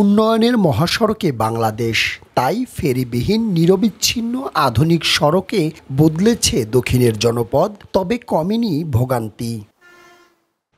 উন্নয়নের মহাসড়কে বাংলাদেশ, তাই ফেরিবিহীন নিরবিচ্ছিন্ন আধুনিক সড়কে বদলেছে দক্ষিণের জনপদ। তবে কমেনি ভোগান্তি।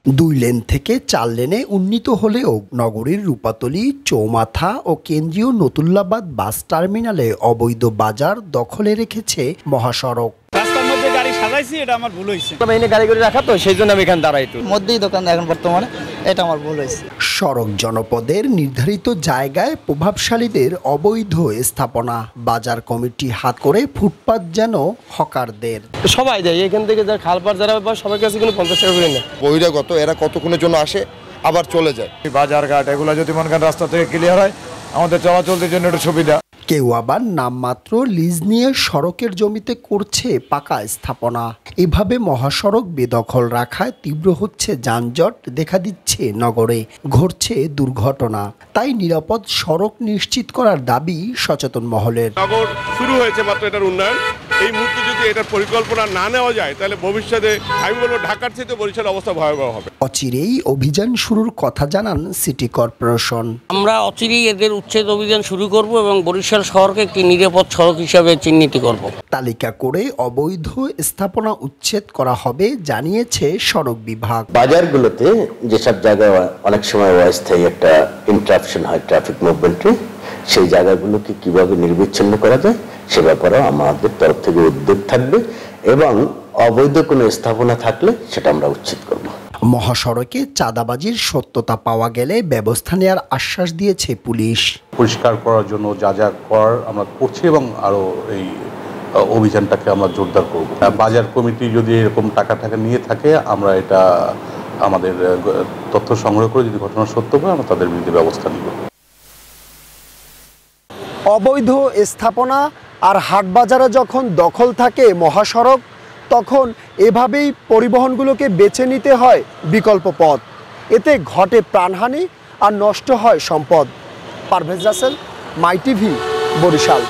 ২ লেন থেকে ৪ লেনে উন্নীত হলেও নগরীর রূপাতলী, চৌমাথা ও কেন্দ্রীয় নতুল্লাবাদ বাস টার্মিনালে অবৈধ বাজার দখলে রেখেছে মহাসড়ক। রাস্তার মধ্যে গাড়ি সাজাইছি, এটা আমার ভুল হয়েছে। এনে গাড়ি করে রাখা তো সেই জন্য আমি এখানে দাঁড়াই। মধ্যেই দোকান এখন বর্তমানে, এটা আমার ভুল হয়েছে। সড়ক জনপদের নির্ধারিত জায়গায় প্রভাবশালীদের অবৈধ স্থাপনা, বাজার কমিটি হাত করে ফুটপাত যেন হকারদের। সবাই দেয় এখান থেকে যারা খালপার যারা সবার কাছে কিন্তু 50 টাকা করে নেয়। বহিরাগত এরা কতক্ষণের জন্য আসে আবার চলে যায়। বাজার ঘাট এগুলো যদি মনে করেন রাস্তা থেকে ক্লিয়ার হয়, আমাদের চলাচলের জন্য একটা সুবিধা। কেউ আবার নামমাত্র লিজ নিয়ে সড়কের জমিতে করছে পাকা স্থাপনা। এভাবে মহাসড়ক বেদখল রাখায় তীব্র হচ্ছে যানজট, দেখা দিচ্ছে নগরে, ঘটছে দুর্ঘটনা। তাই নিরাপদ সড়ক নিশ্চিত করার দাবি সচেতন মহলের। নগর শুরু হয়েছে মাত্র এটার উন্নয়ন, এই মুহূর্তে যদি এটার পরিকল্পনা না নেওয়া যায় তাহলে ভবিষ্যতে আমি বলবো ঢাকার চেয়ে বরিশাল অবস্থা ভয়াবহ হবে। অচিরেই অভিযান শুরুর কথা জানান সিটি কর্পোরেশন। আমরা অচিরেই এদের উচ্ছেদ অভিযান শুরু করব এবং বরিশাল শহরকে একটি নিরাপদ সড়ক হিসাবে চিহ্নিত করব। তালিকা করে অবৈধ স্থাপনা উচ্ছেদ করা হবে জানিয়েছে সড়ক বিভাগ। বাজারগুলোতে যেসব জায়গায় অনেক সময় অস্থায়ী একটা ইন্টারাপশন হয় ট্রাফিক মুভমেন্টে, সেই জায়গাগুলোকে কিভাবে নির্বিচ্ছিন্ন করা যায় সে ব্যাপারেও আমাদের তরফ থেকে উদ্যোগ থাকবে এবং অবৈধ কোনো স্থাপনা থাকলে সেটা আমরা উচ্ছেদ করব। মহাসড়কে চাঁদাবাজির সত্যতা পাওয়া গেলে ব্যবস্থা নেওয়ার আশ্বাস দিয়েছে পুলিশ। পরিষ্কার করার জন্য যা যা করার আমরা করছি এবং আরও এই অভিযানটাকে আমরা জোরদার করব। বাজার কমিটি যদি এরকম টাকা নিয়ে থাকে, আমরা এটা আমাদের তথ্য সংগ্রহ করে যদি ঘটনা সত্য হয় আমরা তাদের বিরুদ্ধে ব্যবস্থা নিব। অবৈধ স্থাপনা আর হাটবাজারে যখন দখল থাকে মহাসড়ক, তখন এভাবেই পরিবহনগুলোকে বেছে নিতে হয় বিকল্প পথ। এতে ঘটে প্রাণহানি আর নষ্ট হয় সম্পদ। পারভেজ রাসেল, মাই টিভি, বরিশাল।